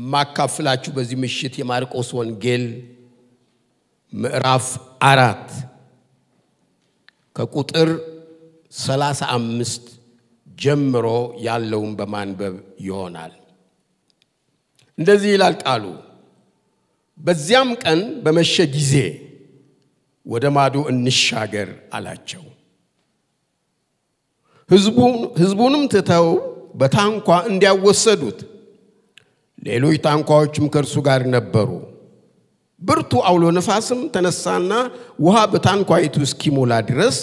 ማካፍላችሁ በዚህ ምሽት የማርቆስ ወንጌል ምዕራፍ 4 ከቁጥር 35 ጀምሮ ያለውን በማንበብ ይሆናል። እንደዚህ ይላል ቃሉ። በዚያም ቀን በመሸ ጊዜ ወደ ማዶ እንሻገር አላቸው። ሕዝቡንም ትተው በታንኳ እንዲያወሰዱት ሌሎች ታንኳዎችም ከርሱ ጋር ነበሩ። ብርቱ አውሎ ነፋስም ተነሳና ውሃ በታንኳይቱ እስኪሞላ ድረስ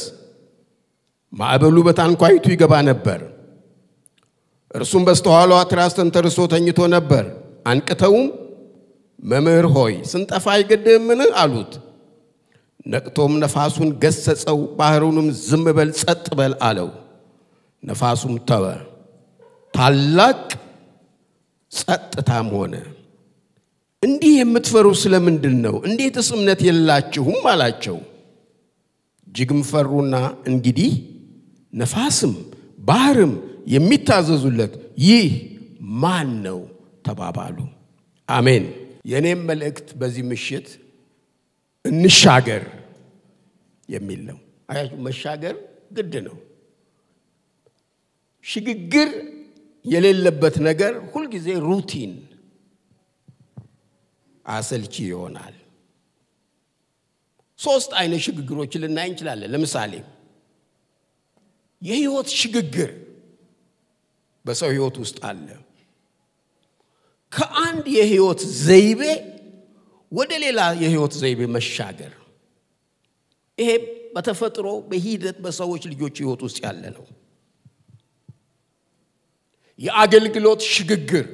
ማዕበሉ በታንኳይቱ ይገባ ነበር። እርሱም በስተኋላዋ ትራስ ተንተርሶ ተኝቶ ነበር። አንቅተውም መምህር ሆይ ስንጠፋ አይገድምን አሉት። ነቅቶም ነፋሱን ገሰጸው፣ ባህሩንም ዝም በል ጸጥ በል አለው። ነፋሱም ተወ፣ ታላቅ ጸጥታም ሆነ። እንዲህ የምትፈሩ ስለምንድን ነው? እንዴትስ እምነት የላችሁም አላቸው። እጅግም ፈሩና እንግዲህ ነፋስም ባህርም የሚታዘዙለት ይህ ማን ነው ተባባሉ። አሜን። የኔም መልእክት በዚህ ምሽት እንሻገር የሚል ነው። አያችሁ፣ መሻገር ግድ ነው። ሽግግር የሌለበት ነገር ሁሉ ጊዜ ሩቲን አሰልቺ ይሆናል። ሶስት አይነት ሽግግሮችን ልናይ እንችላለን። ለምሳሌ የህይወት ሽግግር በሰው ህይወት ውስጥ አለ። ከአንድ የህይወት ዘይቤ ወደ ሌላ የህይወት ዘይቤ መሻገር። ይሄ በተፈጥሮ በሂደት በሰዎች ልጆች ህይወት ውስጥ ያለ ነው። የአገልግሎት ሽግግር፣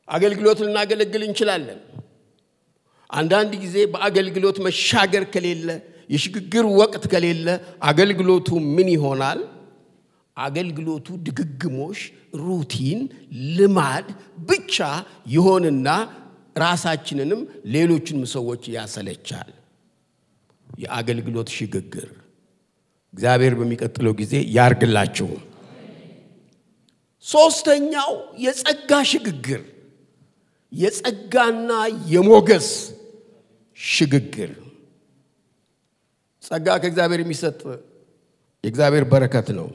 አገልግሎት ልናገለግል እንችላለን። አንዳንድ ጊዜ በአገልግሎት መሻገር ከሌለ፣ የሽግግር ወቅት ከሌለ አገልግሎቱ ምን ይሆናል? አገልግሎቱ ድግግሞሽ፣ ሩቲን፣ ልማድ ብቻ ይሆንና ራሳችንንም ሌሎችንም ሰዎች ያሰለቻል። የአገልግሎት ሽግግር እግዚአብሔር በሚቀጥለው ጊዜ ያርግላችሁ። ሶስተኛው የጸጋ ሽግግር፣ የጸጋና የሞገስ ሽግግር። ጸጋ ከእግዚአብሔር የሚሰጥ የእግዚአብሔር በረከት ነው።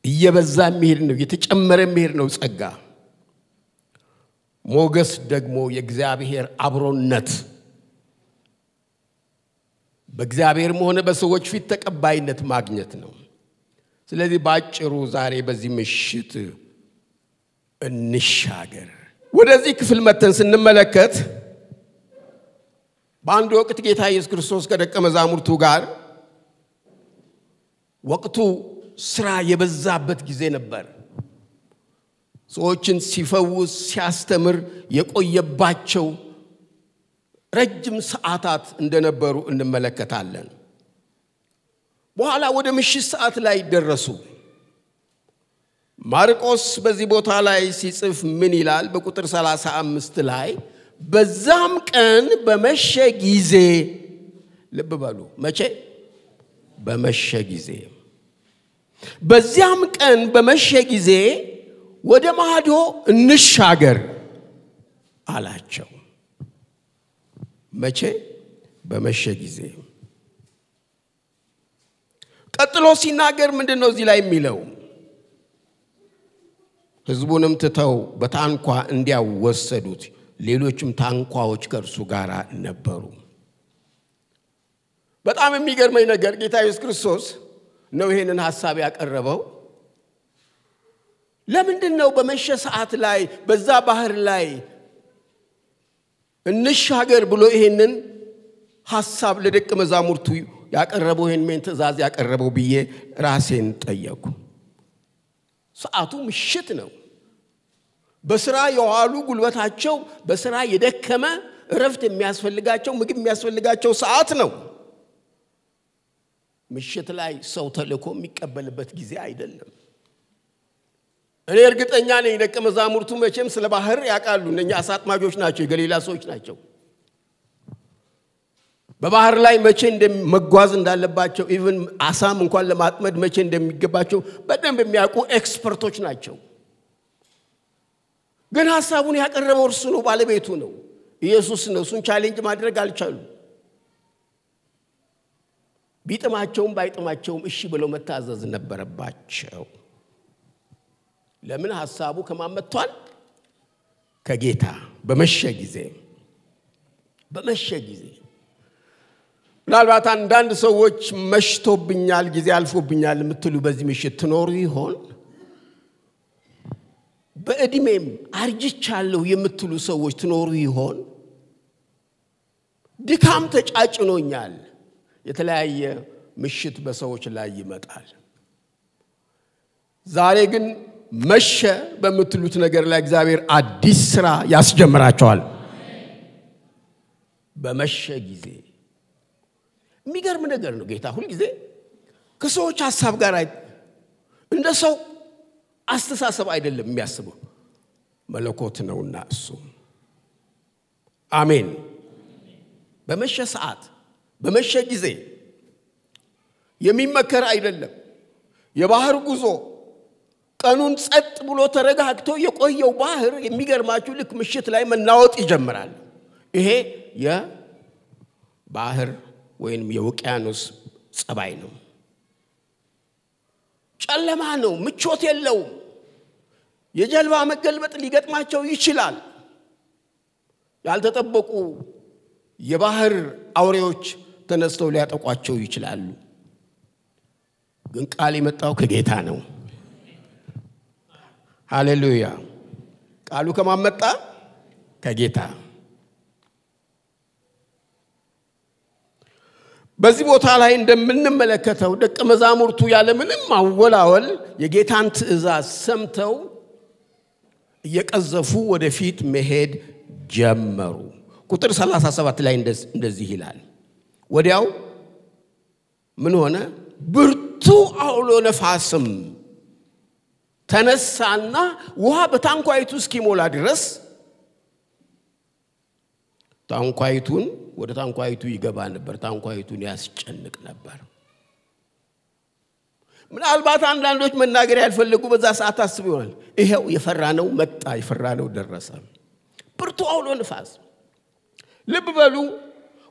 እየበዛ የሚሄድ ነው፣ የተጨመረ የሚሄድ ነው ጸጋ። ሞገስ ደግሞ የእግዚአብሔር አብሮነት፣ በእግዚአብሔርም ሆነ በሰዎች ፊት ተቀባይነት ማግኘት ነው። ስለዚህ ባጭሩ ዛሬ በዚህ ምሽት እንሻገር። ወደዚህ ክፍል መተን ስንመለከት በአንድ ወቅት ጌታ ኢየሱስ ክርስቶስ ከደቀ መዛሙርቱ ጋር ወቅቱ ስራ የበዛበት ጊዜ ነበር። ሰዎችን ሲፈውስ ሲያስተምር የቆየባቸው ረጅም ሰዓታት እንደነበሩ እንመለከታለን። በኋላ ወደ ምሽት ሰዓት ላይ ደረሱ። ማርቆስ በዚህ ቦታ ላይ ሲጽፍ ምን ይላል? በቁጥር 35 ላይ በዛም ቀን በመሸ ጊዜ፣ ልብ በሉ፣ መቼ? በመሸ ጊዜ። በዚያም ቀን በመሸ ጊዜ ወደ ማዶ እንሻገር አላቸው። መቼ? በመሸ ጊዜ። ቀጥሎ ሲናገር ምንድነው እዚህ ላይ የሚለው? ሕዝቡንም ትተው በታንኳ እንዲያወሰዱት ሌሎችም ታንኳዎች ከርሱ ጋር ነበሩ። በጣም የሚገርመኝ ነገር ጌታ ኢየሱስ ክርስቶስ ነው ይሄንን ሐሳብ ያቀረበው። ለምንድነው በመሸ ሰዓት ላይ በዛ ባህር ላይ እንሻገር ብሎ ይሄንን ሐሳብ ለደቀ መዛሙርቱ ያቀረበው? ይሄን ትእዛዝ ያቀረበው ብዬ ራሴን ጠየቁ። ሰዓቱ ምሽት ነው። በስራ የዋሉ ጉልበታቸው በስራ የደከመ እረፍት የሚያስፈልጋቸው ምግብ የሚያስፈልጋቸው ሰዓት ነው። ምሽት ላይ ሰው ተልኮ የሚቀበልበት ጊዜ አይደለም። እኔ እርግጠኛ ነኝ ደቀ መዛሙርቱ መቼም ስለ ባህር ያውቃሉ። እነኛ አሳ አጥማጆች ናቸው፣ የገሊላ ሰዎች ናቸው። በባህር ላይ መቼ እንደመጓዝ እንዳለባቸው ኢቭን አሳም እንኳን ለማጥመድ መቼ እንደሚገባቸው በደንብ የሚያውቁ ኤክስፐርቶች ናቸው። ግን ሐሳቡን ያቀረበው እርሱ ነው ባለቤቱ ነው ኢየሱስ ነው እሱን ቻሌንጅ ማድረግ አልቻሉ ቢጥማቸውም ባይጥማቸውም እሺ ብለው መታዘዝ ነበረባቸው ለምን ሐሳቡ ከማመጥቷል ከጌታ በመሸ ጊዜ ምናልባት አንዳንድ ሰዎች መሽቶብኛል ጊዜ አልፎብኛል የምትሉ በዚህ ምሽት ትኖሩ ይሆን በእድሜም አርጅቻለሁ የምትሉ ሰዎች ትኖሩ ይሆን ድካም ተጫጭኖኛል የተለያየ ምሽት በሰዎች ላይ ይመጣል ዛሬ ግን መሸ በመትሉት ነገር ላይ እግዚአብሔር አዲስ ስራ ያስጀምራቸዋል በመሸ ጊዜ የሚገርም ነገር ነው ጌታ ሁሉ ጊዜ ከሰዎች ሐሳብ ጋር እንደ ሰው አስተሳሰብ አይደለም የሚያስበው መለኮት ነውና እሱ አሜን በመሸ ሰዓት በመሸ ጊዜ የሚመከር አይደለም የባህር ጉዞ ቀኑን ጸጥ ብሎ ተረጋግቶ የቆየው ባህር የሚገርማችሁ ልክ ምሽት ላይ መናወጥ ይጀምራል ይሄ የባህር ወይም የውቅያኖስ ጸባይ ነው ጨለማ ነው ምቾት የለውም የጀልባ መገልበጥ ሊገጥማቸው ይችላል ያልተጠበቁ የባህር አውሬዎች ተነስተው ሊያጠቋቸው ይችላሉ ግን ቃል የመጣው ከጌታ ነው ሃሌሉያ ቃሉ ከማመጣ ከጌታ በዚህ ቦታ ላይ እንደምንመለከተው ደቀ መዛሙርቱ ያለ ምንም አወላወል የጌታን ትእዛዝ ሰምተው እየቀዘፉ ወደፊት መሄድ ጀመሩ ቁጥር 37 ላይ እንደዚህ ይላል ወዲያው ምን ሆነ ብርቱ አውሎ ነፋስም ተነሳና ውሃ በታንኳይቱ እስኪሞላ ድረስ ታንኳይቱን ወደ ታንኳይቱ ይገባ ነበር ታንኳይቱን ያስጨንቅ ነበር ምናልባት አንዳንዶች መናገር ያልፈልጉ በዛ ሰዓት አስቡ ይሆናል ይሄው የፈራነው መጣ የፈራነው ደረሰ ብርቱ አውሎ ነፋስ ልብ በሉ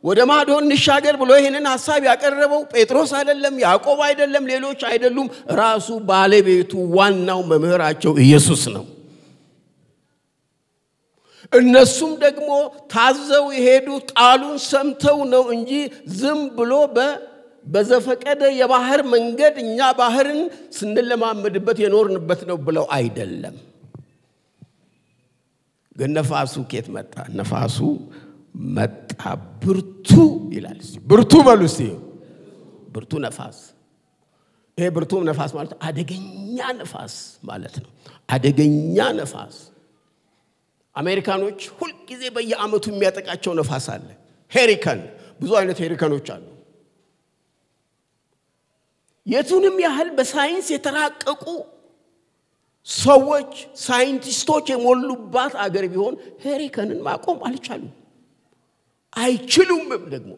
ወደ ማዶ እንሻገር ብሎ ይሄንን ሐሳብ ያቀረበው ጴጥሮስ አይደለም ያዕቆብ አይደለም ሌሎች አይደሉም ራሱ ባለቤቱ ዋናው መምህራቸው ኢየሱስ ነው እነሱም ደግሞ ታዘው የሄዱት ቃሉን ሰምተው ነው እንጂ ዝም ብሎ በዘፈቀደ የባህር መንገድ እኛ ባህርን ስንለማመድበት የኖርንበት ነው ብለው አይደለም ግን ነፋሱ ከየት መጣ ነፋሱ መጣ ብርቱ ይላል ብርቱ በሉሲ ብርቱ ነፋስ ይሄ ብርቱ ነፋስ ማለት አደገኛ ነፋስ ማለት ነው አደገኛ ነፋስ አሜሪካኖች ሁሉ ጊዜ በየአመቱ የሚያጠቃቸው ነፋስ አለ ሄሪካን ብዙ አይነት ሄሪካኖች አሉ የቱንም ያህል በሳይንስ የተራቀቁ ሰዎች ሳይንቲስቶች የሞሉባት አገር ቢሆን ሄሪካንን ማቆም አልቻሉም አይችሉም ደግሞ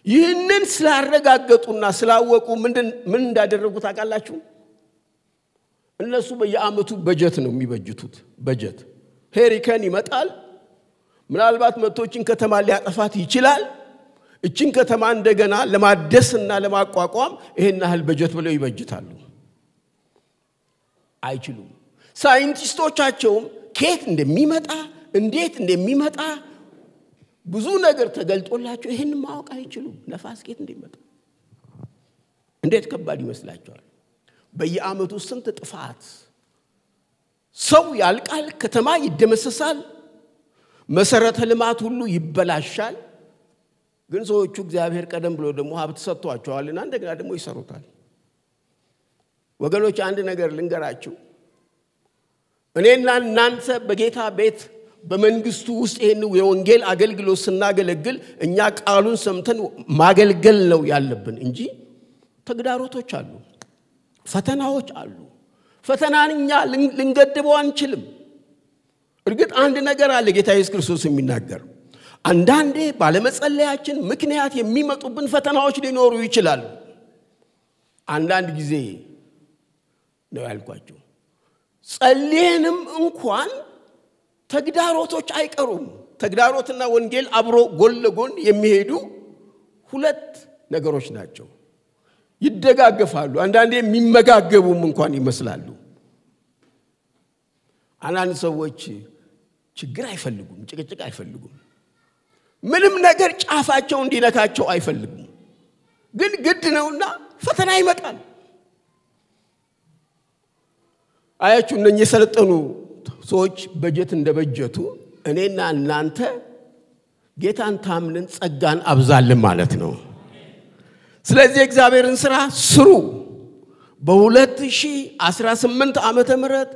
ይህንን ስላረጋገጡና ስላወቁ ምን እንዳደረጉ ታውቃላችሁ እነሱ በየአመቱ በጀት ነው የሚበጅቱት በጀት ሄሪካን ይመጣል ምናልባት መቶችን ከተማ ሊያጠፋት ይችላል እቺን ከተማ እንደገና ለማደስና ለማቋቋም ይሄን ያህል በጀት ብለው ይበጅታሉ አይችሉም ሳይንቲስቶቻቸውም ከየት እንደሚመጣ እንዴት እንደሚመጣ ብዙ ነገር ተገልጦላቸው ይሄን ማወቅ አይችሉም ነፋስ ከየት እንደሚመጣ እንዴት ከባድ ይመስላችኋል በየአመቱ ስንት ጥፋት ሰው ያልቃል ከተማ ይደመሰሳል መሰረተ ልማት ሁሉ ይበላሻል ግን ሰዎቹ እግዚአብሔር ቀደም ብሎ ደግሞ ሀብት ሰጥቷቸዋልና እንደገና ደግሞ ይሰሩታል ወገኖች አንድ ነገር ልንገራችሁ እኔና እናንተ በጌታ ቤት በመንግስቱ ውስጥ ይሄን የወንጌል አገልግሎት ስናገለግል እኛ ቃሉን ሰምተን ማገልገል ነው ያለብን እንጂ ተግዳሮቶች አሉ ፈተናዎች አሉ ፈተናንኛ ልንገድበው አንችልም እርግጥ አንድ ነገር አለ ጌታ ኢየሱስ ክርስቶስ የሚናገር አንዳንዴ ባለመጸለያችን ምክንያት የሚመጡብን ፈተናዎች ሊኖሩ ይችላል አንዳንድ ጊዜ ነው ያልኳችሁ ጸልየንም እንኳን ተግዳሮቶች አይቀሩም ተግዳሮትና ወንጌል አብሮ ጎን ለጎን የሚሄዱ ሁለት ነገሮች ናቸው ይደጋገፋሉ አንዳንዴ የሚመጋገቡም እንኳን ይመስላሉ አንዳንድ ሰዎች ችግር አይፈልጉም ጭቅጭቅ አይፈልጉም ምንም ነገር ጫፋቸው እንዲነካቸው አይፈልጉም ግን ግድ ነውና ፈተና ይመጣል አያችሁ እነኚህ የሰለጠኑ ሰዎች በጀት እንደበጀቱ እኔና እናንተ ጌታን ታምነን ጸጋን አብዛልን ማለት ነው ስለዚህ እግዚአብሔርን ሥራ ስሩ በ2018 ዓመተ ምህረት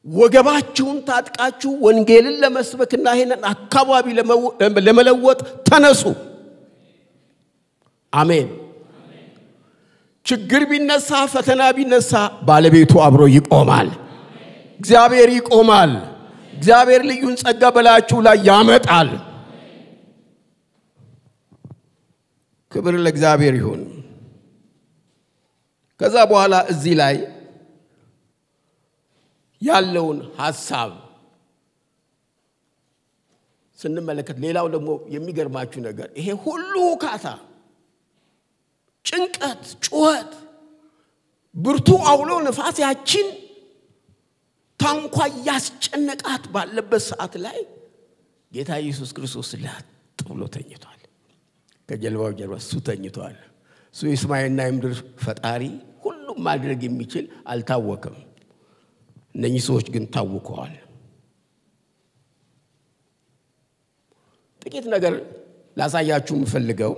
ወገባችሁን ታጥቃችሁ ወንጌልን ለመስበክና ይሄንን አካባቢ ለመለወጥ ተነሱ አሜን ችግር ቢነሳ ፈተና ቢነሳ ባለቤቱ አብሮ ይቆማል እግዚአብሔር ይቆማል እግዚአብሔር ልዩን ጸጋ በላችሁ ላይ ያመጣል ክብር ለእግዚአብሔር ይሁን ከዛ በኋላ እዚህ ላይ ያለውን ሐሳብ ስንመለከት ሌላው ደግሞ የሚገርማችሁ ነገር ይሄ ሁሉ ካታ ጭንቀት ጩኸት ብርቱ አውሎ ነፋስ ያችን ታንኳ ያስጨነቃት ባለበት ሰዓት ላይ ጌታ ኢየሱስ ክርስቶስ ላጥ ብሎ ተኝቷል ከጀልባው ጀርባ እሱ ተኝቷል እሱ የሰማይና የምድር ፈጣሪ ሁሉም ማድረግ የሚችል አልታወቀም እነኚህ ሰዎች ግን ታውቀዋል ጥቂት ነገር ላሳያችሁ የምፈልገው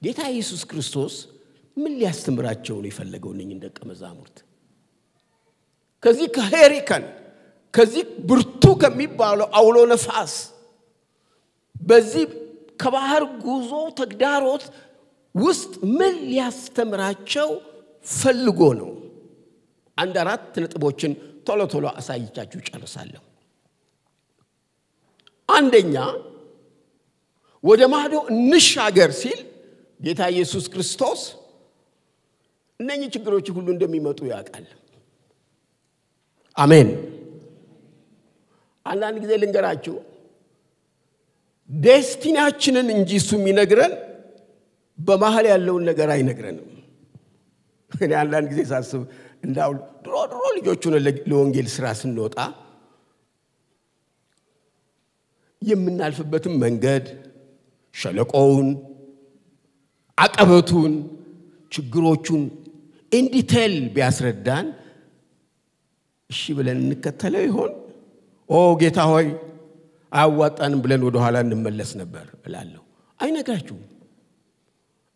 ጌታ ኢየሱስ ክርስቶስ ምን ሊያስተምራቸው ነው የፈለገው እነኚህ ደቀ መዛሙርት ከዚህ ከሄሪከን ከዚህ ብርቱ ከሚባለው አውሎ ነፋስ በዚህ ከባህር ጉዞ ተግዳሮት ውስጥ ምን ሊያስተምራቸው ፈልጎ ነው አንድ አራት ነጥቦችን ቶሎ አሳይቻችሁ ጨርሳለሁ አንደኛ ወደ ማዶ እንሻገር ሲል ጌታ ኢየሱስ ክርስቶስ እነኚህ ችግሮች ሁሉ እንደሚመጡ ያውቃል አሜን አንዳንድ ጊዜ ልንገራችሁ ዴስቲኒያችንን እንጂ እሱ የሚነግረን በመሃል ያለውን ነገር አይነግረንም እኔ አንዳንድ ጊዜ ሳስብ እንዳው ድሮ ልጆቹን ለወንጌል ሥራ ስንወጣ የምናልፍበትን መንገድ ሸለቆውን አቀበቱን ችግሮቹን ኢንዲቴል ቢያስረዳን እሺ ብለን እንከተለው ይሆን ኦ ጌታ ሆይ አዋጣንም ብለን ወደ ኋላ እንመለስ ነበር እላለሁ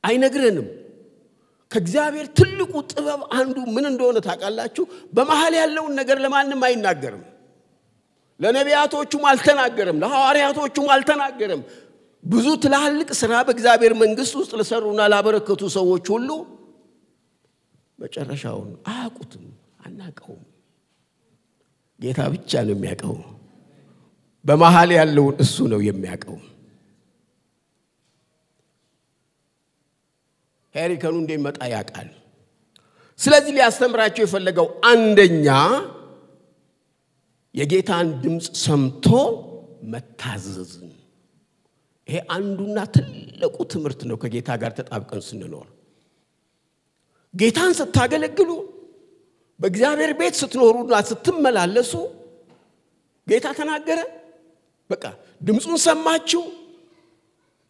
አይነግረንም ከእግዚአብሔር ትልቁ ጥበብ አንዱ ምን እንደሆነ ታውቃላችሁ በመሃል ያለውን ነገር ለማንም አይናገርም ለነቢያቶቹም አልተናገረም ለሐዋርያቶቹም አልተናገረም ብዙ ትላልቅ ሥራ በእግዚአብሔር መንግስት ውስጥ ለሰሩና ላበረከቱ ሰዎች ሁሉ መጨረሻውን አያውቁትም አናቀውም ጌታ ብቻ ነው የሚያውቀው በመሃል ያለውን እሱ ነው የሚያውቀው ሄሪከኑ እንደመጣ ያውቃል ስለዚህ ሊያስተምራቸው የፈለገው አንደኛ የጌታን ድምጽ ሰምቶ መታዘዝ ይሄ አንዱና ትልቁ ትምህርት ነው ከጌታ ጋር ተጣብቀን ስንኖር ጌታን ስታገለግሉ በእግዚአብሔር ቤት ስትኖሩና ስትመላለሱ ጌታ ተናገረ በቃ ድምጹን ሰማችሁ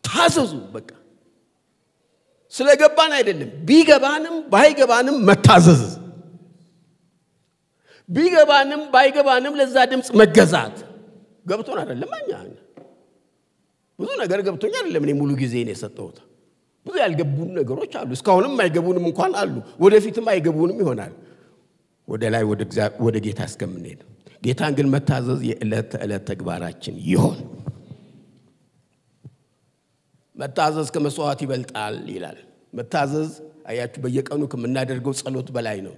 ታዘዙ በቃ ስለገባን አይደለም ቢገባንም ባይገባንም መታዘዝ ቢገባንም ባይገባንም ለዛ ድምጽ መገዛት ገብቶን አይደለም አኛ ብዙ ነገር ገብቶኝ አይደለም እኔ ሙሉ ጊዜ ነው የሰጠሁት ብዙ ያልገቡን ነገሮች አሉ እስካሁንም አይገቡንም እንኳን አሉ ወደፊትም አይገቡንም ይሆናል ወደ ላይ ወደ ጌታ እስከምንሄድ ጌታን ግን መታዘዝ የዕለት ተዕለት ተግባራችን ይሆን መታዘዝ ከመስዋዕት ይበልጣል ይላል መታዘዝ አያችሁ በየቀኑ ከመናደርገው ጸሎት በላይ ነው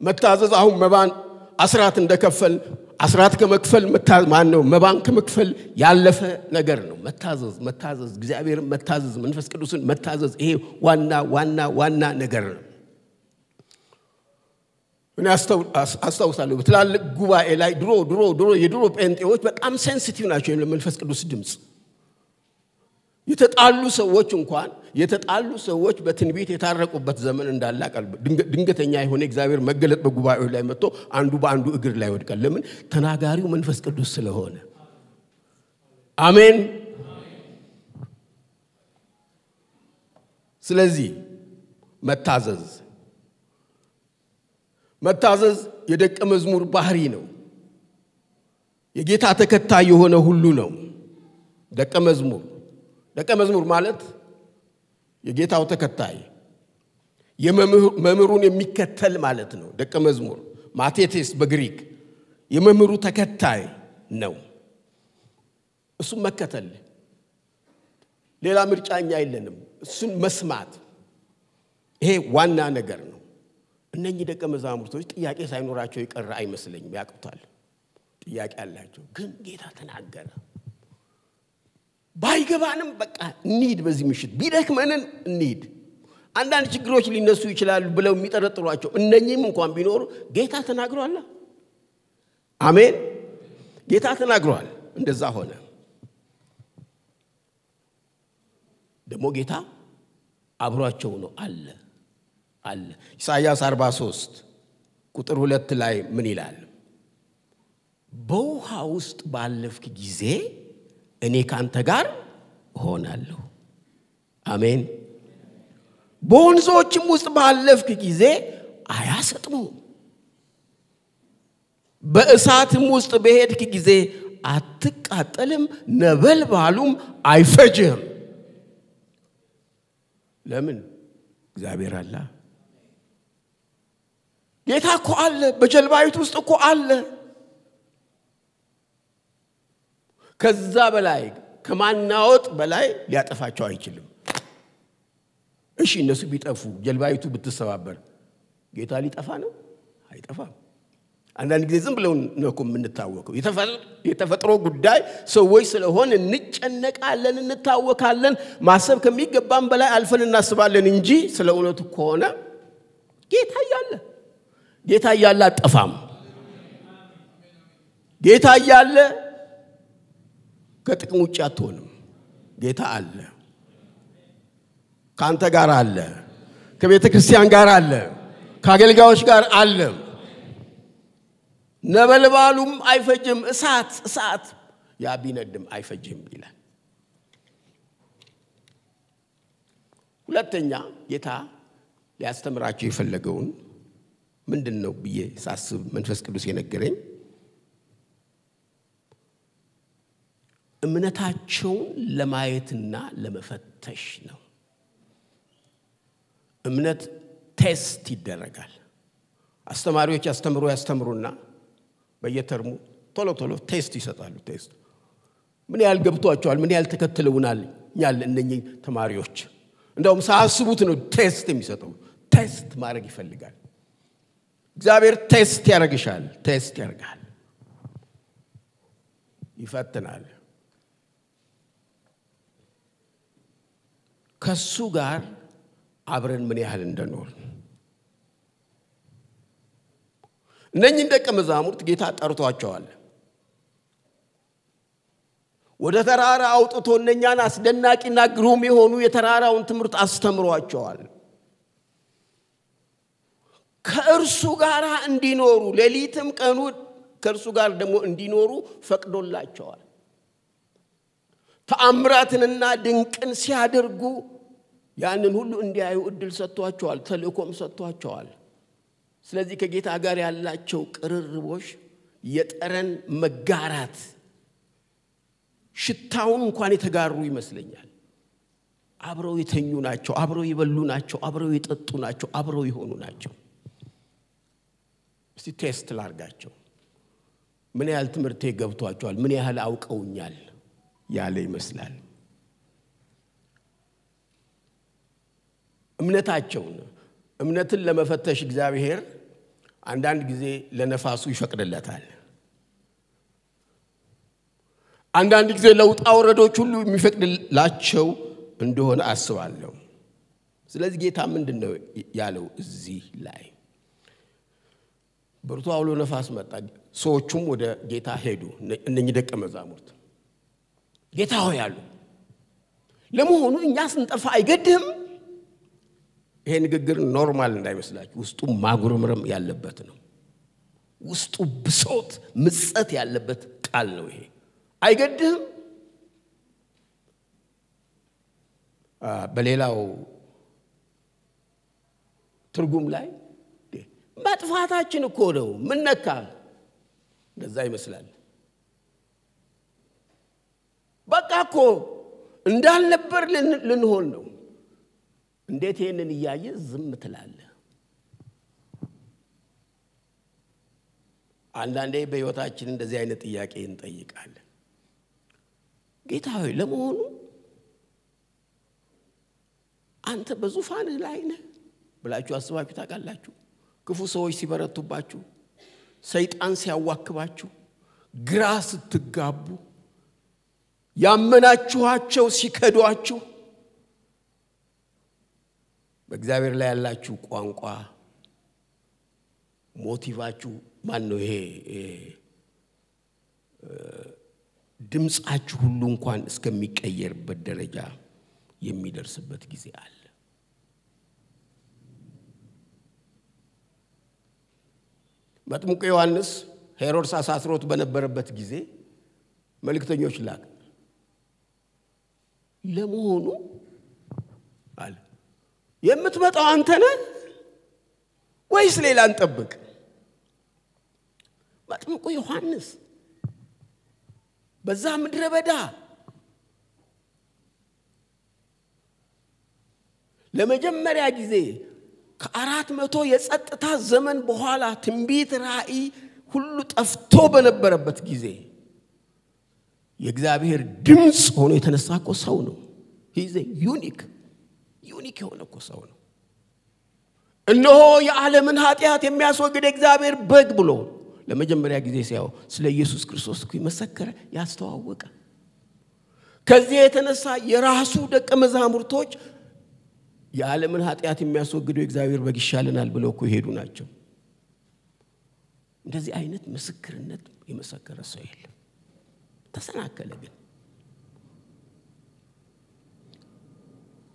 መታዘዝ አሁን መባን አስራት እንደከፈል አስራት ከመክፈል ማን ነው መባን ከመክፈል ያለፈ ነገር ነው መታዘዝ እግዚአብሔርን መታዘዝ መንፈስ ቅዱስን መታዘዝ ይሄ ዋና ነገር ነው እኔ አስተውሳለሁ በትላልቅ ጉባኤ ላይ ድሮ የድሮ ጴንጤዎች በጣም ሴንሲቲቭ ናቸው ለመንፈስ ቅዱስ ድምጽ የተጣሉ ሰዎች በትንቢት የታረቁበት ዘመን እንዳለ አቀልብ ድንገተኛ የሆነ እግዚአብሔር መገለጥ በጉባኤው ላይ መጥቶ አንዱ በአንዱ እግር ላይ ወድቃል ለምን ተናጋሪው መንፈስ ቅዱስ ስለሆነ አሜን ስለዚህ መታዘዝ የደቀ መዝሙር ባህሪ ነው የጌታ ተከታይ የሆነ ሁሉ ነው ደቀ መዝሙር ማለት የጌታው ተከታይ የመምህሩን የሚከተል ማለት ነው ደቀ መዝሙር ማቴቴስ በግሪክ የመምህሩ ተከታይ ነው እሱ መከተል ሌላ ምርጫኛ የለንም እሱን መስማት ይሄ ዋና ነገር ነው እነኚህ ደቀ መዛሙርቶች ጥያቄ ሳይኖራቸው ይቀር አይመስልኝም ያቀርታል ጥያቄ አላቸው ግን ጌታ ተናገረ ባይገባንም በቃ እንሂድ በዚህ ምሽት ቢደክመንን እንሂድ አንዳንድ ችግሮች ሊነሱ ይችላሉ ብለው የሚጠረጥሯቸው እነኚህም እንኳን ቢኖሩ ጌታ ተናግሯል አሜን ጌታ ተናግሯል እንደዛ ሆነ ደሞ ጌታ አብሯቸው ነው አለ ኢሳይያስ 43 ቁጥር 2 ላይ ምን ይላል በውሃ ውስጥ ባለፍክ ጊዜ እኔ ካንተ ጋር ሆናለሁ አሜን በወንዞችም ውስጥ ባለፍክ ጊዜ አያሰጥሙም በእሳትም ውስጥ በሄድክ ጊዜ አትቃጠልም ነበልባሉም አይፈጅህም ለምን እግዚአብሔር አለ ጌታ እኮ አለ በጀልባይቱ ውስጥ እኮ አለ ከዛ በላይ ከማናወጥ በላይ ሊያጠፋቸው አይችልም እሺ እነሱ ቢጠፉ ጀልባይቱ ብትሰባበር ጌታ ሊጠፋ ነው አይጠፋም አንዳንድ ጊዜ ዝም ብለው ነው የምንታወቀው የተፈጥሮ ጉዳይ ሰዎች ስለሆነ እንጨነቃለን እንታወካለን ማሰብ ከሚገባም በላይ አልፈን እናስባለን እንጂ ስለ እውነቱ ከሆነ ጌታ ያለ አጠፋም ጌታ ያለ ከጥቅም ውጭ አትሆንም ጌታ አለ ካንተ ጋር አለ ከቤተ ክርስቲያን ጋር አለ ከአገልጋዮች ጋር አለ ነበልባሉም አይፈጅም እሳት ያቢነድም አይፈጅም ይላል ሁለተኛ ጌታ ሊያስተምራቸው የፈለገውን ምንድነው ብዬ ሳስብ መንፈስ ቅዱስ የነገረኝ እምነታቸውን ለማየትና ለመፈተሽ ነው እምነት ቴስት ይደረጋል አስተማሪዎች ያስተምሩና በየተርሙ ቶሎ ቴስት ይሰጣሉ ቴስት ምን ያህል ገብቷቸዋል ምን ያህል ተከትለውናል እነኚህ ተማሪዎች እንደውም ሳያስቡት ነው ቴስት የሚሰጠው ቴስት ማድረግ ይፈልጋል እግዚአብሔር ቴስት ያደርጋል ይፈትናል ከሱ ጋር አብረን ምን ያህል እንደኖር እነኚህ ደቀ መዛሙርት ጌታ ጠርቷቸዋል ወደ ተራራ አውጥቶ እነኛን አስደናቂና ግሩም የሆኑ የተራራውን ትምህርት አስተምሯቸዋል ከእርሱ ጋር እንዲኖሩ ሌሊትም ቀኑ ከእርሱ ጋር ደግሞ እንዲኖሩ ፈቅዶላቸዋል ተአምራትንና ድንቅን ሲያደርጉ ያንን ሁሉ እንዲያዩ እድል ሰጥቷቸዋል ተልእኮም ሰጥቷቸዋል ስለዚህ ከጌታ ጋር ያላቸው ቅርርቦሽ የጠረን መጋራት ሽታውን እንኳን የተጋሩ ይመስለኛል አብረው የተኙ ናቸው አብረው ይበሉ ናቸው አብረው ይጠጡ ናቸው አብረው ይሆኑ ናቸው እስቲ ቴስት ላርጋቸው ምን ያህል ትምህርቴ ገብቷቸዋል ምን ያህል አውቀውኛል ያለ ይመስላል እምነትን ለመፈተሽ እግዚአብሔር አንዳንድ ጊዜ ለነፋሱ ይፈቅድለታል አንዳንድ ጊዜ ለውጣ ወረዶች ሁሉ የሚፈቅድላቸው እንደሆነ አስባለሁ ስለዚህ ጌታ ምንድነው ያለው እዚህ ላይ ብርቱ አውሎ ነፋስ መጣ ሰዎቹም ወደ ጌታ ሄዱ እነኚህ ደቀ መዛሙርት ጌታ ሆይ አሉ ለመሆኑ እኛ ስንጠፋ አይገድህም ይሄ ንግግር ኖርማል እንዳይመስላችሁ ውስጡ ማጉረምረም ያለበት ነው ውስጡ ብሶት ምጸት ያለበት ቃል ነው ይሄ አይገድህም በሌላው ትርጉም ላይ ማጥፋታችን እኮ ነው ምን ነካ እንደዛ ይመስላል በቃ እኮ እንዳልነበር ልንሆን ነው እንዴት ይሄንን ያየ ዝም ትላለህ አንዳንዴ በህይወታችን እንደዚህ አይነት ጥያቄ እንጠይቃለን ጌታ ሆይ ለመሆኑ አንተ በዙፋንህ ላይ ነህ ብላችሁ አስባችሁ ታውቃላችሁ ክፉ ሰዎች ሲበረቱባችሁ ሰይጣን ሲያዋክባችሁ ግራ ስትጋቡ ያመናችኋቸው ሲከዷችሁ በእግዚአብሔር ላይ ያላችሁ ቋንቋ ሞቲቫችሁ ማን ነው ይሄ ድምጻችሁ ሁሉ እንኳን እስከሚቀየርበት ደረጃ የሚደርስበት ጊዜ አለ መጥምቁ ዮሐንስ ሄሮድስ አሳስሮት በነበረበት ጊዜ መልእክተኞች ላከ ለመሆኑ አለ የምትመጣው አንተ ነህ ወይስ ሌላ እንጠብቅ መጥምቁ ዮሐንስ በዛ ምድረ በዳ ለመጀመሪያ ጊዜ ከ400 የጸጥታ ዘመን በኋላ ትንቢት ራእይ ሁሉ ጠፍቶ በነበረበት ጊዜ የእግዚአብሔር ድምጽ ሆኖ የተነሳቆ ሰው ነው he is a unique የሆነ ሰው ነው እነሆ የዓለምን ኃጢአት የሚያስወግድ እግዚአብሔር በግ ብሎ ለመጀመሪያ ጊዜ ሲያው ስለ ኢየሱስ ክርስቶስ ይመሰከረ ያስተዋወቀ ከዚህ የተነሳ የራሱ ደቀ መዛሙርቶች የዓለምን ኃጢአት የሚያስወግደው እግዚአብሔር በግ ይሻለናል ብለው እኮ ሄዱ ናቸው እንደዚህ አይነት ምስክርነት የመሰከረ ሰው የለም ተሰናከለ ግን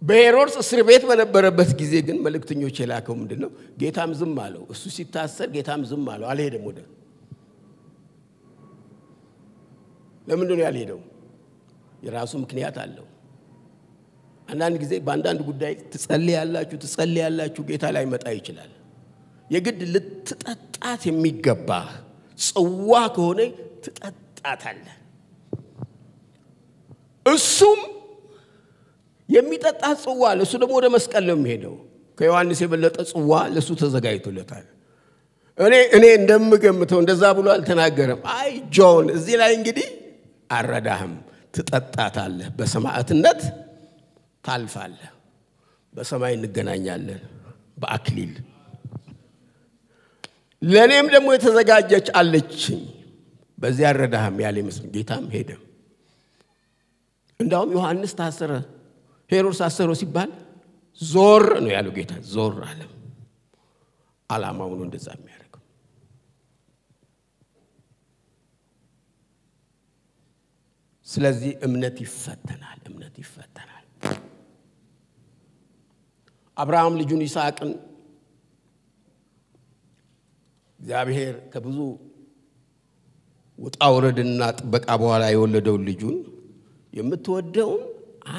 በሄሮድስ እስር ቤት በነበረበት ጊዜ ግን መልእክተኞች የላከው ምንድነው ጌታም ዝም አለው እሱ ሲታሰር ጌታም ዝም አለው አልሄደም ወደ ለምንድነው ያልሄደው የራሱ ምክንያት አለው አንዳንድ ጊዜ በአንዳንድ ጉዳይ ትጸልያላችሁ ጌታ ላይ መጣ ይችላል የግድ ልትጠጣት የሚገባ ጽዋ ከሆነ ትጠጣታለህ እሱም የሚጠጣት ጽዋ ለሱ ደግሞ ወደ መስቀል ነው የሚሄደው ከዮሐንስ የበለጠ ጽዋ ለሱ ተዘጋጅቶለታል እኔ እንደምገምተው እንደዛ ብሎ አልተናገረም አይ ጆን እዚህ ላይ እንግዲህ አረዳህም ትጠጣታለህ በሰማዕትነት ታልፋለህ በሰማይ እንገናኛለን በአክሊል ለኔም ደግሞ የተዘጋጀች አለችኝ በዚያ አረዳህም ያለ መስል ጌታም ሄደ እንዳውም ዮሐንስ ታሰረ ሄሮድስ አሰሮ ሲባል ዞር ነው ያለው ጌታ ዞር አለ አላማው ነው እንደዛ የሚያደርገው ስለዚህ እምነት ይፈተናል አብርሃም ልጁን ይስሐቅን እግዚአብሔር ከብዙ ወጣውረድና ጥበቃ በኋላ የወለደው ልጁን የምትወደው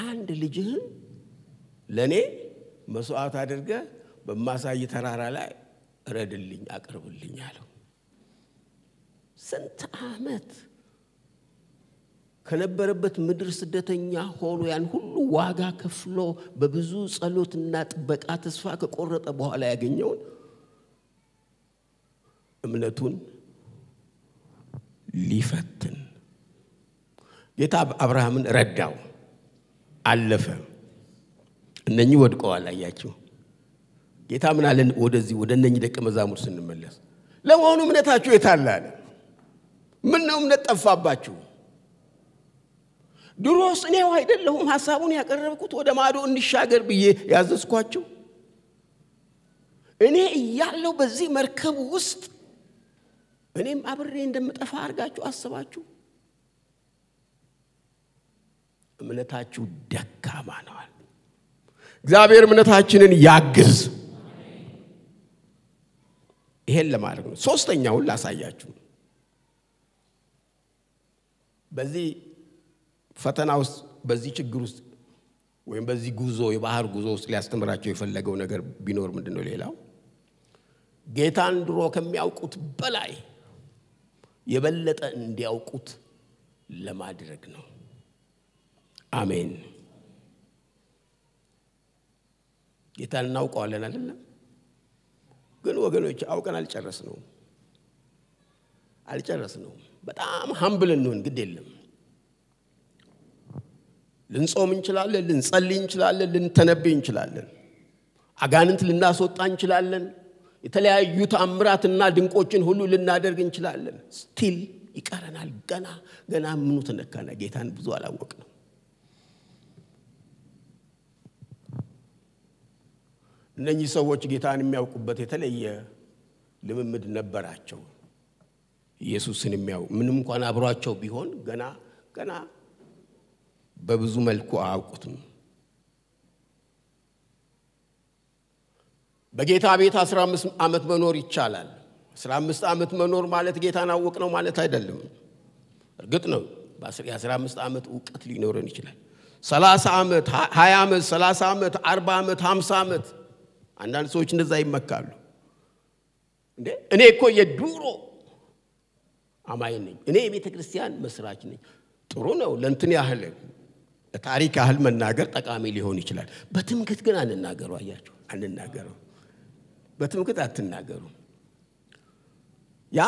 አንድ ልጅህን ለኔ መስዋዕት አድርገ በማሳይ ተራራ ላይ ረድልኝ አቅርብልኝ አለው ስንት አመት ከነበረበት ምድር ስደተኛ ሆኖ ያን ሁሉ ዋጋ ከፍሎ በብዙ ጸሎትና ጥበቃ ተስፋ ከቆረጠ በኋላ ያገኘው እምነቱን ሊፈትን ጌታ አብርሃምን ረዳው አለፈ እነኚህ ወድቀዋል አያችሁ ጌታ ምን አለን ወደዚህ ወደ እነኚህ ደቀ መዛሙርት ስንመለስ ለወኑ እምነታችሁ የታላለ ምን ነው እምነት ጠፋባችሁ ድሮስ እኔው አይደለሁም ሐሳቡን ያቀረብኩት ወደ ማዶ እንሻገር ብዬ ያዘዝኳችሁ እኔ ያለው በዚህ መርከብ ውስጥ እኔም አብሬ እንደምጠፋ አርጋችሁ አስባችሁ እምነታችሁ ደካማ ነው። እግዚአብሔር እምነታችንን ያግዝ። ይሄን ለማድረግ ነው። ሶስተኛውን ላሳያችሁ። በዚህ ፈተና ውስጥ በዚህ ችግር ውስጥ ወይም በዚህ ጉዞ የባህር ጉዞ ውስጥ ሊያስተምራቸው የፈለገው ነገር ቢኖር ምንድነው? ሌላው ጌታን ድሮ ከሚያውቁት በላይ የበለጠ እንዲያውቁት ለማድረግ ነው። አሜን። ጌታን እናውቀዋለን አይደለም? ግን ወገኖች አውቀን አልጨረስነው። በጣም humble እንሆን ግድ የለም። ልንጾም እንችላለን፣ ልንጸልይ እንችላለን፣ ልንተነብይ እንችላለን፣ አጋንንት ልናስወጣ እንችላለን፣ የተለያዩ ተአምራትና ድንቆችን ሁሉ ልናደርግ እንችላለን። ስቲል ይቀረናል። ገና ምኑ ተነካና ጌታን ብዙ አላወቅነው። እነኚህ ሰዎች ጌታን የሚያውቁበት የተለየ ልምምድ ነበራቸው። ኢየሱስን የሚያውቁ ምንም እንኳን አብሯቸው ቢሆን ገና በብዙ መልኩ አያውቁትም። በጌታ ቤት 15 ዓመት መኖር ይቻላል። 15 ዓመት መኖር ማለት ጌታን አወቅ ነው ማለት አይደለም። እርግጥ ነው በ15 ዓመት ዕውቀት ሊኖረን ይችላል። 30 ዓመት፣ 20 ዓመት፣ 30 ዓመት፣ 40 ዓመት፣ 50 ዓመት አንዳንድ ሰዎች እንደዛ ይመካሉ። እኔ እኮ የዱሮ አማኝ ነኝ፣ እኔ የቤተ ክርስቲያን መስራች ነኝ። ጥሩ ነው። ለእንትን ያህል ታሪክ ያህል መናገር ጠቃሚ ሊሆን ይችላል። በትምክህት ግን አንናገሩ። አያችሁ፣ አንናገሩ። በትምክህት አትናገሩ። ያ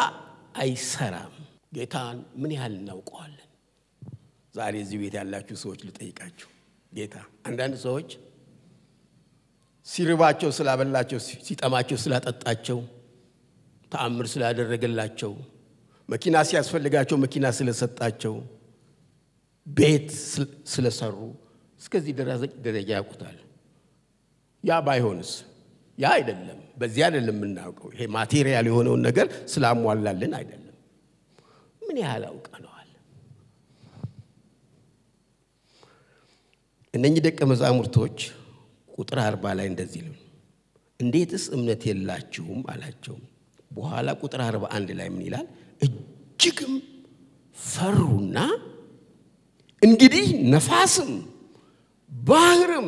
አይሰራም። ጌታን ምን ያህል እናውቀዋለን? ዛሬ እዚህ ቤት ያላችሁ ሰዎች ልጠይቃችሁ። ጌታ አንዳንድ ሰዎች ሲርባቸው ስላበላቸው፣ ሲጠማቸው ስላጠጣቸው፣ ተአምር ስላደረገላቸው፣ መኪና ሲያስፈልጋቸው መኪና ስለሰጣቸው፣ ቤት ስለሰሩ እስከዚህ ደረጃ ያውቁታል። ያ ባይሆንስ? ያ አይደለም። በዚህ አይደለም የምናውቀው። ይሄ ማቴሪያል የሆነውን ነገር ስላሟላልን አይደለም። ምን ያህል አውቀነዋል? እነኚህ ደቀ መዛሙርቶች ቁጥር 40 ላይ እንደዚህ ነው። እንዴትስ እምነት የላችሁም አላቸው። በኋላ ቁጥር 41 ላይ ምን ይላል? እጅግም ፈሩና እንግዲህ ነፋስም ባህርም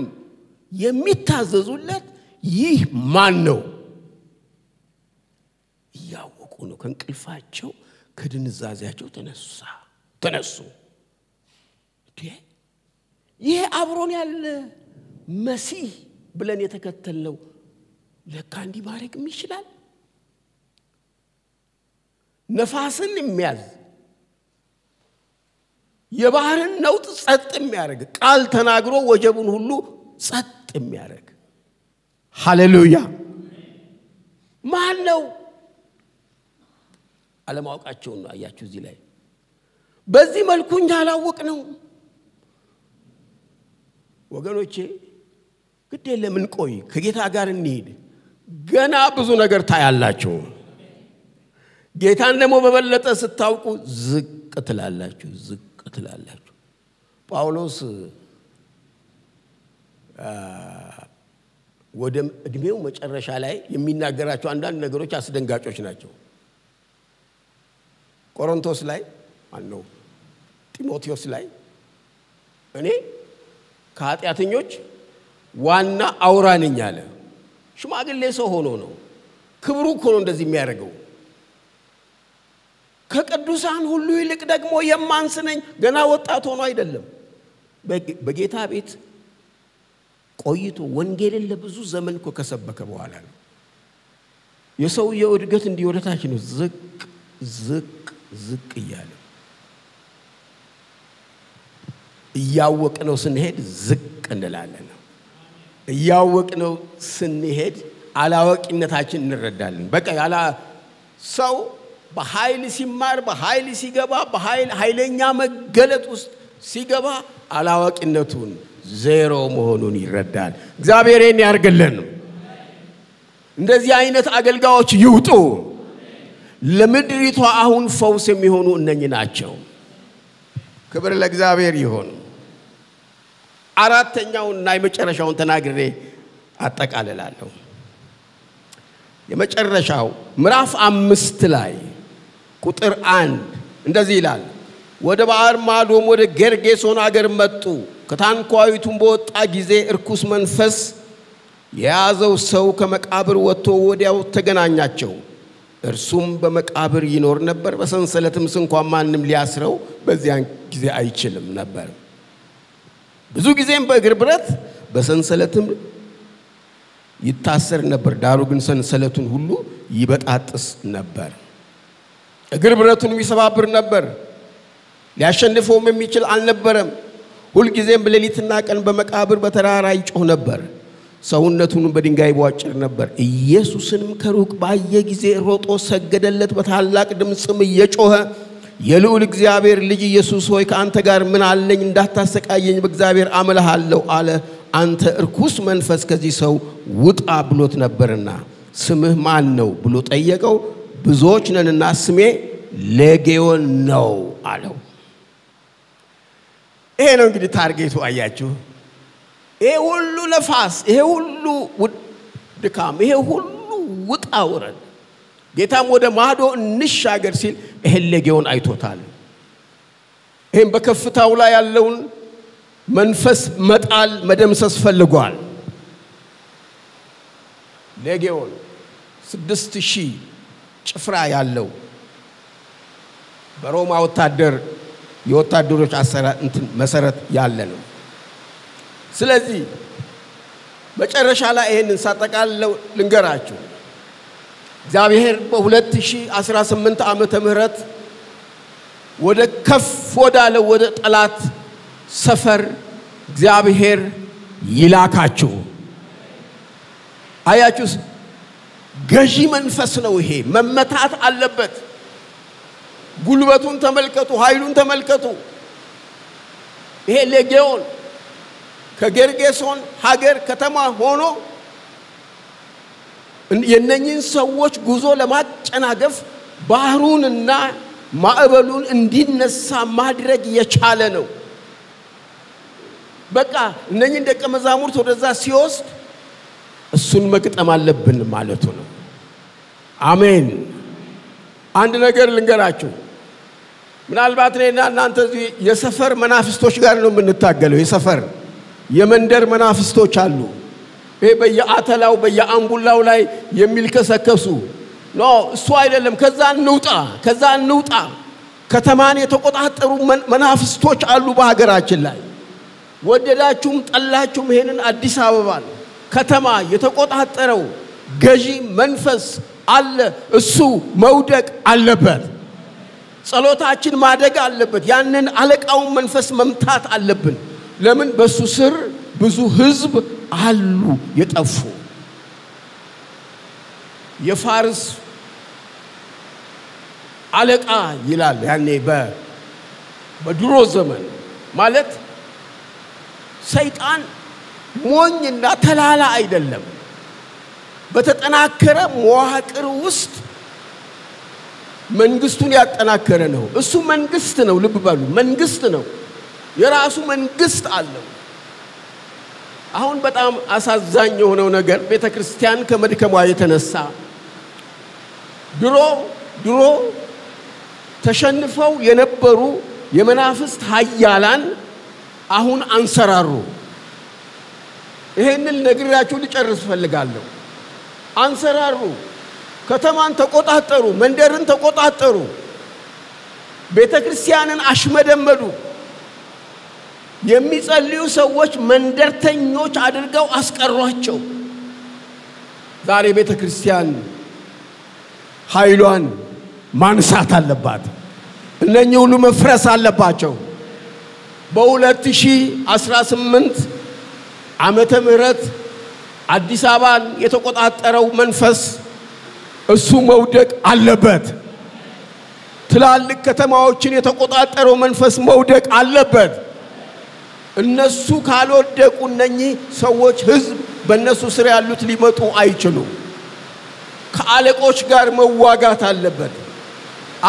የሚታዘዙለት ይህ ማን ነው? ያወቁ ነው። ከእንቅልፋቸው ከድንዛዜያቸው ተነሱ። ይሄ አብሮን ያለ መሲህ ብለን የተከተልነው ለካ እንዲህ ማድረግም ይችላል። ነፋስን የሚያዝ የባህርን ነውጥ ጸጥ የሚያደርግ ቃል ተናግሮ ወጀቡን ሁሉ ጸጥ የሚያደርግ ሃሌሉያ! ማን ነው? አለማወቃቸው ነው። አያችሁ እዚህ ላይ በዚህ መልኩ እንጂ አላወቅነው። ወገኖቼ ግድ የለም እንቆይ፣ ከጌታ ጋር እንሂድ። ገና ብዙ ነገር ታያላችሁ። ጌታን ደግሞ በበለጠ ስታውቁ ዝቅ ትላላችሁ። ጳውሎስ ወደ እድሜው መጨረሻ ላይ የሚናገራቸው አንዳንድ ነገሮች አስደንጋጮች ናቸው። ቆሮንቶስ ላይ ማነው ጢሞቴዎስ ላይ እኔ ከኃጢአተኞች ዋና አውራ ነኝ አለ። ሽማግሌ ሰው ሆኖ ነው። ክብሩ እኮ ነው እንደዚህ የሚያደርገው። ከቅዱሳን ሁሉ ይልቅ ደግሞ የማንስ ነኝ። ገና ወጣት ሆኖ አይደለም፣ በጌታ ቤት ቆይቶ ወንጌልን ለብዙ ዘመን እኮ ከሰበከ በኋላ ነው። የሰውየው እድገት እንዲወደታች ነው። ዝቅ እያለ እያወቅነው ስንሄድ ዝቅ እንላለን። እያወቅነው ስንሄድ አላዋቂነታችን እንረዳለን። በቃ ያላ ሰው በኃይል ሲማር፣ በኃይል ሲገባ፣ ኃይለኛ መገለጥ ውስጥ ሲገባ አላዋቂነቱን ዜሮ መሆኑን ይረዳል። እግዚአብሔርን ያርግልን። እንደዚህ አይነት አገልጋዮች ይውጡ። ለምድሪቷ አሁን ፈውስ የሚሆኑ እነኚህ ናቸው። ክብር ለእግዚአብሔር ይሁን። አራተኛውና የመጨረሻውን ተናግሬ አጠቃልላለሁ። የመጨረሻው ምዕራፍ 5 ላይ ቁጥር 1 እንደዚህ ይላል። ወደ ባህር ማዶም ወደ ጌርጌሶን አገር መጡ። ከታንኳይቱም በወጣ ጊዜ እርኩስ መንፈስ የያዘው ሰው ከመቃብር ወጥቶ ወዲያው ተገናኛቸው። እርሱም በመቃብር ይኖር ነበር። በሰንሰለትም እንኳን ማንም ሊያስረው በዚያን ጊዜ አይችልም ነበር። ብዙ ጊዜም በእግር ብረት በሰንሰለትም ይታሰር ነበር። ዳሩ ግን ሰንሰለቱን ሁሉ ይበጣጥስ ነበር። እግር ብረቱን ይሰባብር ነበር። ሊያሸንፈውም የሚችል አልነበረም። ሁሉ ጊዜም በሌሊትና ቀን በመቃብር በተራራ ይጮህ ነበር። ሰውነቱን በድንጋይ ይቧጭር ነበር። ኢየሱስንም ከሩቅ ባየ ጊዜ ሮጦ ሰገደለት። በታላቅ ድምጽም እየጮኸ የልዑል እግዚአብሔር ልጅ ኢየሱስ ሆይ ከአንተ ጋር ምን አለኝ? እንዳታሰቃየኝ በእግዚአብሔር አምልሃለሁ አለ። አንተ እርኩስ መንፈስ ከዚህ ሰው ውጣ ብሎት ነበርና ስምህ ማን ነው ብሎ ጠየቀው። ብዙዎች ነንና ስሜ ሌጌዮን ነው አለው። ይሄ ነው እንግዲህ ታርጌቱ። አያችሁ፣ ይሄ ሁሉ ለፋስ፣ ይሄ ሁሉ ድካም፣ ይሄ ሁሉ ውጣ ውረድ ጌታም ወደ ማዶ እንሻገር ሲል ይሄ ሌጌዮን አይቶታል። ይሄም በከፍታው ላይ ያለውን መንፈስ መጣል መደምሰስ ፈልጓል። ሌጌዮን 6000 ጭፍራ ያለው በሮማ ወታደር የወታደሮች አሰራር መሰረት ያለ ነው። ስለዚህ መጨረሻ ላይ ይሄንን ሳጠቃልለው ልንገራችሁ። እግዚአብሔር በ2018 ዓመተ ምህረት ወደ ከፍ ወዳለው ወደ ጠላት ሰፈር እግዚአብሔር ይላካችሁ። አያችሁ፣ ገዢ መንፈስ ነው ይሄ። መመታት አለበት። ጉልበቱን ተመልከቱ፣ ኃይሉን ተመልከቱ። ይሄ ሌጌዮን ከጌርጌሶን ሀገር ከተማ ሆኖ የነኚህን ሰዎች ጉዞ ለማጨናገፍ ባህሩንና ማዕበሉን እንዲነሳ ማድረግ የቻለ ነው። በቃ እነኚህን ደቀ መዛሙርት ወደዛ ሲወስድ እሱን መግጠም አለብን ማለቱ ነው። አሜን። አንድ ነገር ልንገራችሁ። ምናልባት እኔና እናንተ የሰፈር መናፍስቶች ጋር ነው የምንታገለው። የሰፈር የመንደር መናፍስቶች አሉ። ይሄ በየአተላው በየአምቡላው ላይ የሚልከሰከሱ ነው። እሱ አይደለም። ከዛ እንውጣ። ከተማን የተቆጣጠሩ መናፍስቶች አሉ በሀገራችን ላይ። ወደዳችሁም ጠላችሁም ይሄንን አዲስ አበባን ከተማ የተቆጣጠረው ገዢ መንፈስ አለ። እሱ መውደቅ አለበት። ጸሎታችን ማደግ አለበት። ያንን አለቃውን መንፈስ መምታት አለብን። ለምን? በሱ ስር ብዙ ህዝብ አሉ የጠፉ። የፋርስ አለቃ ይላል ያኔ በድሮ ዘመን ማለት ሰይጣን ሞኝና ተላላ አይደለም። በተጠናከረ መዋቅር ውስጥ መንግስቱን ያጠናከረ ነው። እሱ መንግስት ነው። ልብ በሉ፣ መንግስት ነው። የራሱ መንግስት አለው። አሁን በጣም አሳዛኝ የሆነው ነገር ቤተክርስቲያን ከመድከሟ የተነሳ ድሮ ተሸንፈው የነበሩ የመናፍስት ኃያላን አሁን አንሰራሩ። ይሄንን ነግራችሁ ልጨርስ ፈልጋለሁ። አንሰራሩ፣ ከተማን ተቆጣጠሩ፣ መንደርን ተቆጣጠሩ፣ ቤተክርስቲያንን አሽመደመዱ። የሚጸልዩ ሰዎች መንደርተኞች አድርገው አስቀሯቸው። ዛሬ ቤተክርስቲያን ኃይሏን ማንሳት አለባት። እነኚህ ሁሉ መፍረስ አለባቸው። በ2018 ዓመተ ምህረት አዲስ አበባን የተቆጣጠረው መንፈስ እሱ መውደቅ አለበት። ትላልቅ ከተማዎችን የተቆጣጠረው መንፈስ መውደቅ አለበት። እነሱ ካልወደቁ እነኚህ ሰዎች ህዝብ በእነሱ ስር ያሉት ሊመጡ አይችሉም። ከአለቆች ጋር መዋጋት አለበት።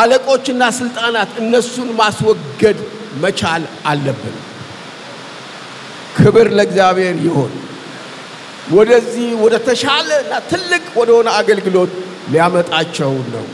አለቆችና ስልጣናት እነሱን ማስወገድ መቻል አለብን ክብር ለእግዚአብሔር ይሁን ወደዚህ ወደ ተሻለና ትልቅ ወደሆነ አገልግሎት ሊያመጣቸው ነው